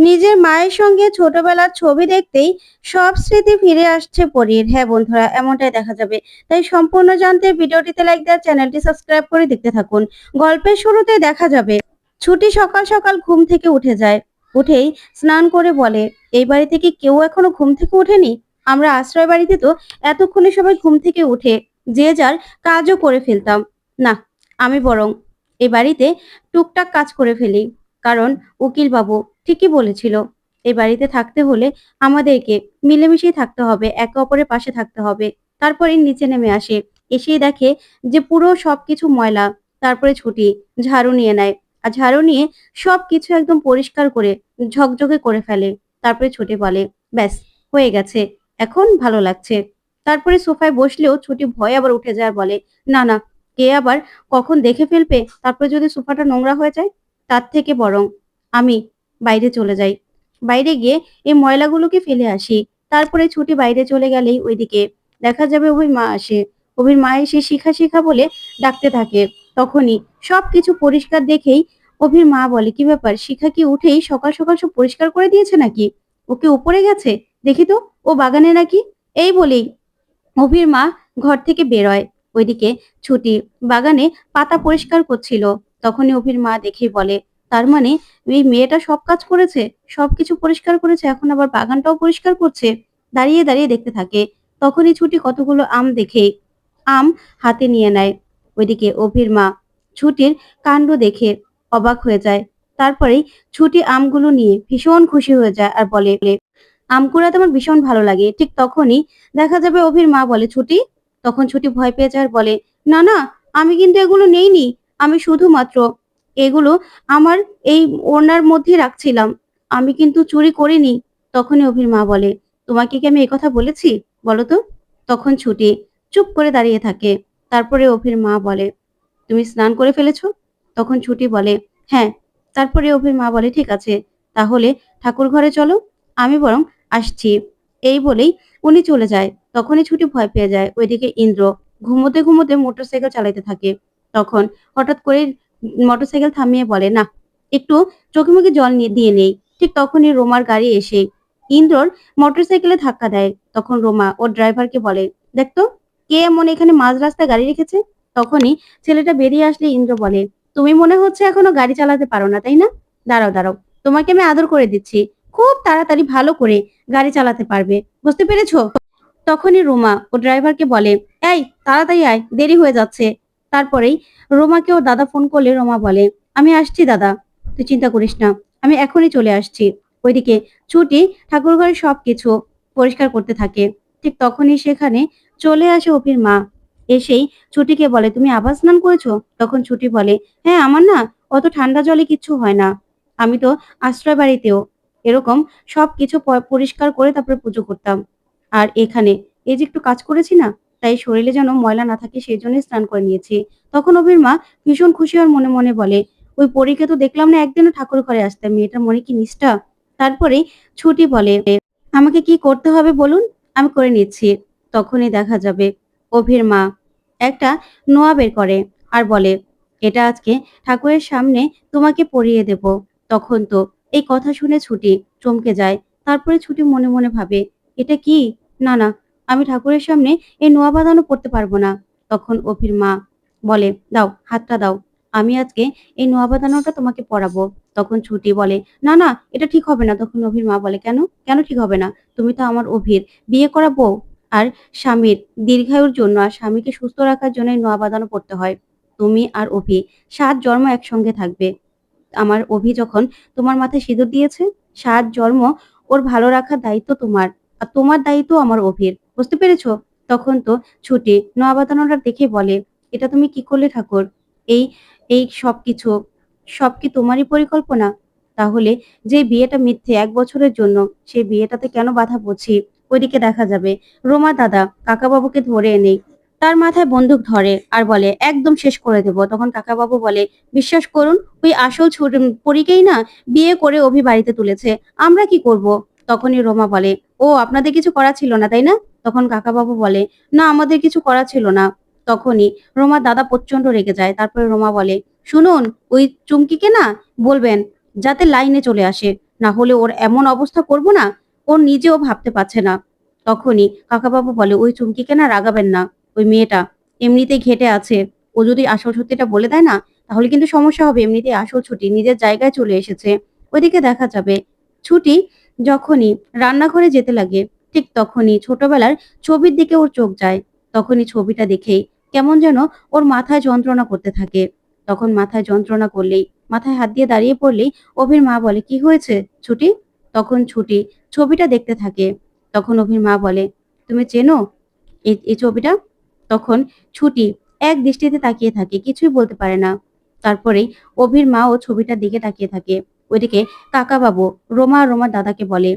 নিজের মায়ের সঙ্গে ছোটবেলার ছবি দেখতেই সব স্মৃতি ফিরে আসছে পরীর। হ্যাঁ বন্ধুরা, এমনটাই দেখা যাবে। তাই সম্পূর্ণ জানতে ভিডিওটিতে লাইক দেওয়ার চ্যানেলটি সাবস্ক্রাইব করে দেখতে থাকুন। গল্পের শুরুতে দেখা যাবে ছুটি সকাল সকাল ঘুম থেকে উঠে যায়। উঠেই স্নান করে বলে, এই বাড়িতে কি কেউ এখনো ঘুম থেকে ওঠেনি? আমরা আশ্রয় বাড়িতে তো এতক্ষণে সবাই ঘুম থেকে উঠে যে যার কাজও করে ফেলতাম। না, আমি বরং এই বাড়িতে টুকটাক কাজ করে ফেলি। কারণ উকিল বাবু ঠিকই বলেছিল, এই বাড়িতে থাকতে হলে আমাদেরকে মিলেমিশেই থাকতে হবে, একে অপরের পাশে থাকতে হবে। তারপরে নিচে নেমে আসে, এসেই দেখে যে পুরো সবকিছু ময়লা। তারপরে ছুটি ঝাড়ু নিয়ে নেয়, আর ঝাড়ু নিয়ে সবকিছু একদম পরিষ্কার করে ঝকঝকে করে ফেলে। তারপরে ছুটি বলে, ব্যাস হয়ে গেছে, এখন ভালো লাগছে। তারপরে সোফায় বসলেও ছুটি ভয় আবার উঠে যায় আর বলে, না না, কে আবার কখন দেখে ফেলবে, তারপরে যদি সোফাটা নোংরা হয়ে যায়। তার থেকে বরং আমি বাইরে চলে যাই। বাইরে গিয়ে এই ময়লাগুলোকে ফেলে আসি। তারপরে ছুটি বাইরে চলে গেলেই ওইদিকে দেখা যাবে অভির মা আসে। অভির মা এসে শিখা শিখা বলে ডাকতে থাকে। তখনই সবকিছু পরিষ্কার দেখেই অভির মা বলে, কি ব্যাপার, শিখা কি উঠেই সকাল সকাল সব পরিষ্কার করে দিয়েছে নাকি? ওকে উপরে গেছে, দেখি তো, ও বাগানে নাকি। এই বলেই অভির মা ঘর থেকে বেরোয়। ওইদিকে ছুটি বাগানে পাতা পরিষ্কার করছিল। তখনই অভির মা দেখেই বলে, তার মানে এই মেয়েটা সব কাজ করেছে, সবকিছু পরিষ্কার করেছে, এখন আবার বাগানটাও পরিষ্কার করছে। দাঁড়িয়ে দাঁড়িয়ে দেখতে থাকে। তখনই ছুটি কতগুলো আম দেখে আম হাতে নিয়ে নেয়। ওইদিকে অভির মা ছুটির কাণ্ড দেখে অবাক হয়ে যায়। তারপরেই ছুটি আমগুলো নিয়ে ভীষণ খুশি হয়ে যায় আর বলে, আম কুড়াতে আমার ভীষণ ভালো লাগে। ঠিক তখনই দেখা যাবে অভির মা বলে, ছুটি। তখন ছুটি ভয় পেয়ে যায় আর বলে, না না, আমি কিন্তু এগুলো নেইনি। আমি শুধুমাত্র এগুলো আমার এই ওড়নার মধ্যে রাখছিলাম। আমি কিন্তু চুরি করিনি। তখনই অভির মা বলে, তোমাকে কি আমি একথা বলেছি, বলো তো? তখন ছুটি চুপ করে দাঁড়িয়ে থাকে। তারপরে অভির মা বলে, তুমি স্নান করে ফেলেছো? তখন ছুটি বলে, হ্যাঁ। তারপরে অভির মা বলে, ঠিক আছে, তাহলে ঠাকুর ঘরে চলো, আমি বরং আসছি। এই বলেই উনি চলে যায়। তখনই ছুটি ভয় পেয়ে যায়। ওইদিকে ইন্দ্র ঘুমোতে ঘুমোতে মোটরসাইকেল চালাতে থাকে। তখন হঠাৎ করে মোটরসাইকেল থামিয়ে বলে, না, একটু চোখে মুখে জল দিয়ে নেই। ঠিক তখনই রোমার গাড়ি এসে ইন্দ্রর মোটরসাইকেলে ধাক্কা দেয়। তখন রোমা ওর ড্রাইভারকে বলে, দেখতো কে এমন এখানে মাঝ রাস্তায় গাড়ি রেখেছে। তখনই ছেলেটা বেরিয়ে আসলে ইন্দ্র বলে, তুমি মনে হচ্ছে এখনো গাড়ি চালাতে পারো না, তাই না? দাঁড়াও দাঁড়াও, তোমাকে আমি আদর করে দিচ্ছি, খুব তাড়াতাড়ি ভালো করে গাড়ি চালাতে পারবে, বুঝতে পেরেছো? তখনই রোমা ও ড্রাইভারকে বলে, এই তাড়াতাড়ি আয়, দেরি হয়ে যাচ্ছে। তারপরেই রোমাকে ওর দাদা ফোন করলে রোমা বলে, আমি আসছি দাদা, তুই চিন্তা করিস না, আমি এখনই চলে আসছি। ওইদিকে ছুটি ঠাকুর ঘরে সবকিছু পরিষ্কার করতে থাকে। ঠিক তখনই সেখানে চলে আসে অভির মা। এসেই ছুটিকে বলে, তুমি আবার স্নান করেছো? তখন ছুটি বলে, হ্যাঁ, আমার না অত ঠান্ডা জলে কিচ্ছু হয় না। আমি তো আশ্রয় বাড়িতেও এরকম সবকিছু পরিষ্কার করে তারপরে পুজো করতাম। আর এখানে এই যে একটু কাজ করেছি না, তাই শরীরে যেন ময়লা না থাকে সেই জন্যই স্নান করে নিয়েছি। তখন অভির মা ভীষণ খুশি আর মনে মনে বলে, ওই পরীকে তো দেখলাম না একদিনও ঠাকুর ঘরে আসতে, মেয়েটার মনে কি নিষ্ঠা। তারপরেই ছুটি বলে, আমাকে কি করতে হবে বলুন, আমি করে নিচ্ছি। তখনই দেখা যাবে অভির মা একটা নোয়া বের করে আর বলে, এটা আজকে ঠাকুরের সামনে তোমাকে পরিয়ে দেব। তখন তো এই কথা শুনে ছুটি চমকে যায়। তারপরে ছুটি মনে মনে ভাবে, এটা কি? না না, আমি ঠাকুরের সামনে এই নোয়া বাঁধানো পড়তে পারবো না। তখন অভির মা বলে, দাও হাতটা দাও, আমি আজকে এই নোয়া বাঁধানোটা তোমাকে পরাবো। তখন ছুটি বলে, না না, এটা ঠিক হবে না। তখন অভির মা বলে, কেন কেন ঠিক হবে না? তুমি তো আমার অভির বিয়ে করা বউ। আর স্বামীর দীর্ঘায়ুর জন্য আর স্বামীকে সুস্থ রাখার জন্য এই নোয়া বাঁধানো পড়তে হয়। তুমি আর অভি ৭ জন্ম একসঙ্গে থাকবে। আমার অভি যখন তোমার মাথায় সিঁদুর দিয়েছে, ৭ জন্ম ওর ভালো রাখার দায়িত্ব তোমার। আর তোমার দায়িত্ব আমার অভির। বুঝতে পেরেছো? তখন তো ছুটি নোয়া বাঁধানোটা দেখে বলে, এটা তুমি কি করলে ঠাকুর? এই এই সবকিছু সব কি তোমারই পরিকল্পনা? তাহলে যে বিয়েটা মিথ্যে ১ বছরের জন্য, সেই বিয়েটাতে কেন বাধা পড়ছি? ওইদিকে দেখা যাবে রোমা দাদা কাকাবাবুকে ধরে এনে তার মাথায় বন্দুক ধরে আর বলে, একদম শেষ করে দেব। তখন কাকাবাবু বলে, বিশ্বাস করুন, ওই আসল পরীকেই না বিয়ে করে অভি বাড়িতে তুলেছে, আমরা কি করব? তখনই রোমা বলে, ও আপনাদের কিছু করা ছিল না তাই না? তখন কাকাবাবু বলে, না, আমাদের কিছু করা ছিল না। তখনই রোমার দাদা প্রচন্ড রেগে যায়। তারপরে রোমা বলে, শুনুন, ওই চুমকিকে না বলবেন যাতে লাইনে চলে আসে, না হলে ওর এমন অবস্থা করব না, ও নিজেও ভাবতে পারছে না। তখনই কাকাবাবু বলে, ওই চুমকিকে না রাগাবেন না, ওই মেয়েটা এমনিতেই ঘেঁটে আছে, ও যদি আসল সত্যিটা বলে দেয় না তাহলে কিন্তু সমস্যা হবে। এমনিতেই আসল ছুটি নিজের জায়গায় চলে এসেছে। ওইদিকে দেখা যাবে ছুটি যখনই রান্নাঘরে যেতে লাগে, ঠিক তখনই ছোটবেলার ছবির দিকে ওর চোখ যায়। তখনই ছবিটা দেখেই কেমন যেন ওর মাথায় যন্ত্রণা করতে থাকে। তখন মাথায় যন্ত্রণা করলেই, মাথায় হাত দিয়ে দাঁড়িয়ে পড়লেই অভির মা বলে, কি হয়েছে ছুটি? তখন ছুটি ছবিটা দেখতে থাকে। তখন অভির মা বলে, তুমি চেনো এই ছবিটা? তখন ছুটি এক দৃষ্টিতে তাকিয়ে থাকে, কিছুই বলতে পারে না। তারপরেই অভির মাও ছবিটার দিকে তাকিয়ে থাকে। ওইদিকে কাকাবাবু রোমা দাদাকে বলে,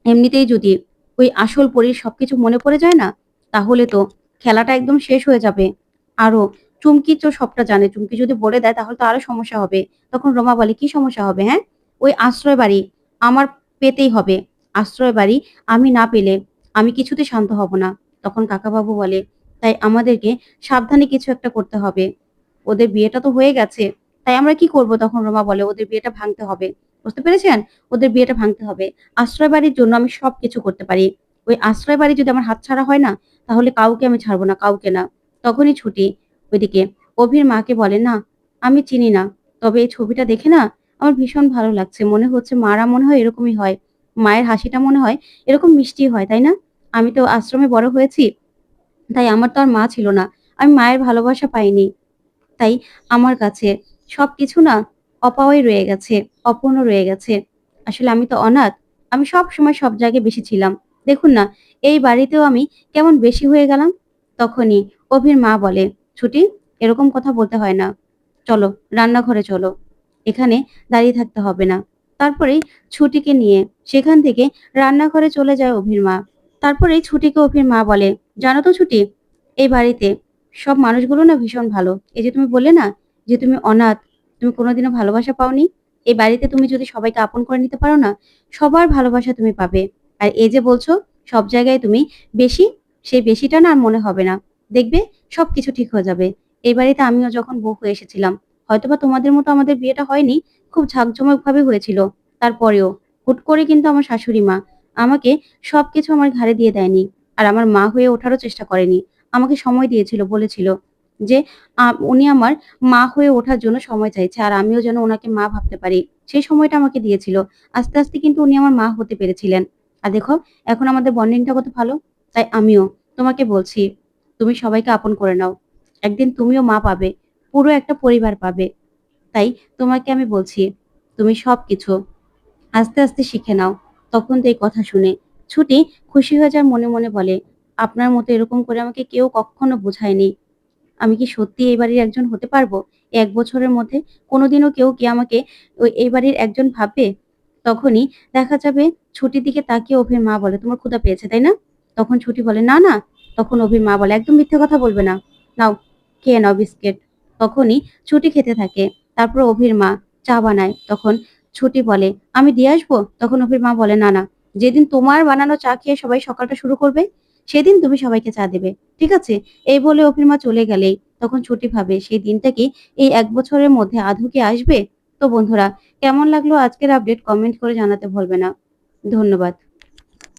এমনিতেই যদি ওই আসল পরীর সবকিছু মনে পড়ে যায় না তাহলে তো খেলাটা একদম শেষ হয়ে যাবে। আরো চুমকি তো সবটা জানে, চুমকি যদি বলে দেয় তাহলে তো আরো সমস্যা হবে। তখন রোমা বলে, কি সমস্যা হবে? হ্যাঁ, ওই আশ্রয় বাড়ি আমার পেতেই হবে। আশ্রয় বাড়ি আমি না পেলে আমি কিছুতে শান্ত হব না। তখন কাকাবাবু বলে, তাই আমাদেরকে সাবধানে কিছু একটা করতে হবে। ওদের বিয়েটা তো হয়ে গেছে, তাই আমরা কি করব? তখন রোমা বলে, ওদের বিয়েটা ভাঙতে হবে। বুঝতে পেরেছেন? ওদের বিয়েটা ভাঙতে হবে। আশ্রয় বাড়ির জন্য আমি সবকিছু করতে পারি। ওই আশ্রয় বাড়ি যদি আমার হাতছাড়া হয় না তাহলে কাউকে আমি ছাড়বো না, কাউকে না। তখনই ছুটি ওইদিকে অভির মাকে বলে, না আমি চিনি না, তবে এই ছবিটা দেখে না আমার ভীষণ ভালো লাগছে। মনে হচ্ছে মারা মনে হয় এরকমই হয়, মায়ের হাসিটা মনে হয় এরকম মিষ্টি হয়, তাই না? আমি তো আশ্রমে বড় হয়েছি, তাই আমার তো আর মা ছিল না, আমি মায়ের ভালোবাসা পাইনি। তাই আমার কাছে সবকিছু না অপাওয়াই রয়ে গেছে, অপূর্ণ রয়ে গেছে। আসলে আমি তো অনাথ। আমি সবসময় সব জায়গায় বেশি ছিলাম। দেখুন না, এই বাড়িতেও আমি কেমন বেশি হয়ে গেলাম। তখনই অভির মা বলে, ছুটি, এরকম কথা বলতে হয় না। চলো, রান্নাঘরে চলো। এখানে দাঁড়িয়ে থাকতে হবে না। তারপরেই ছুটিকে নিয়ে সেখান থেকে রান্নাঘরে চলে যায় অভির মা। তারপরেই ছুটিকে অভির মা বলে, জানো তো ছুটি, এই বাড়িতে সব মানুষগুলো না ভীষণ ভালো। এই যে তুমি বললে না যে তুমি অনাথ, তুমি কোনোদিনও ভালোবাসা পাওনি। এই বাড়িতে তুমি যদি সবাইকে আপন করে নিতে পারো না, সবার ভালোবাসা তুমি পাবে। আর এই যে বলছো সব জায়গায় তুমি বেশি, সেই বেশিটা না আর মনে হবে না। দেখবে সবকিছু ঠিক হয়ে যাবে। এই বাড়িতে আমিও যখন বউ হয়ে এসেছিলাম, হয়তোবা তোমাদের মতো আমাদের বিয়েটা হয়নি, খুব ঝাঁকজমক ভাবে হয়েছিল। তারপরেও হুট করে কিন্তু আমার শাশুড়ি মা আমাকে সবকিছু আমার ঘাড়ে দিয়ে দেয়নি। আর আমার মা হয়ে ওঠারও চেষ্টা করেনি। আমাকে সময় দিয়েছিল, বলেছিল যে উনি আমার মা হয়ে ওঠার জন্য সময় চাইছে আর আমিও যেন ওনাকে মা ভাবতে পারি। সেই সময়টা আমাকে দিয়েছিল। আস্তে, আস্তে কিন্তু উনি আমার মা হতে পেরেছিলেন। আর দেখো এখন আমাদের বন্ডিংটা কত ভালো। তাই আমিও তোমাকে বলছি, তুমি সবাইকে আপন করে নাও। একদিন তুমিও মা পাবে, পুরো একটা পরিবার পাবে। তাই তোমাকে আমি বলছি, তুমি সবকিছু আস্তে, আস্তে শিখে নাও। তখন তো এই কথা শুনে ছুটি খুশি হয়ে যায়, মনে, মনে বলে, আপনার মতো এরকম করে আমাকে কেউ কখনো বোঝায়নি। আমি কি সত্যি এই বাড়ির একজন হতে পারবো? এই ১ বছরের মধ্যে কোনোদিনও কেউ কি আমাকে এই বাড়ির একজন ভাববে? তখনই দেখা যাবে ছুটির দিকে তাকিয়ে অভির মা বলে, তোমার ক্ষুধা পেয়েছে, তাই না? তখন ছুটি বলে, না, না। তখন অভির মা বলে, একদম মিথ্যে কথা বলবে না। নাও, খেয়ে নাও বিস্কিট। তখনই ছুটি খেতে থাকে। তারপর অভির মা চা বানায়। তখন ছুটি বলে, আমি দিয়ে আসবো? তখন অভির মা বলে, না, না। যেদিন তোমার বানানো চা খেয়ে সবাই সকালটা শুরু করবে, সেদিন তুমি সবাইকে চা দেবে। ঠিক আছে? এই বলে অভির মা চলে গেলেই তখন ছুটি ভাবে সেই দিনটা কি এই ১ বছরের মধ্যে আদৌ কি আসবে? তো বন্ধুরা, কেমন লাগলো আজকের আপডেট কমেন্ট করে জানাতে ভুলবে না। ধন্যবাদ।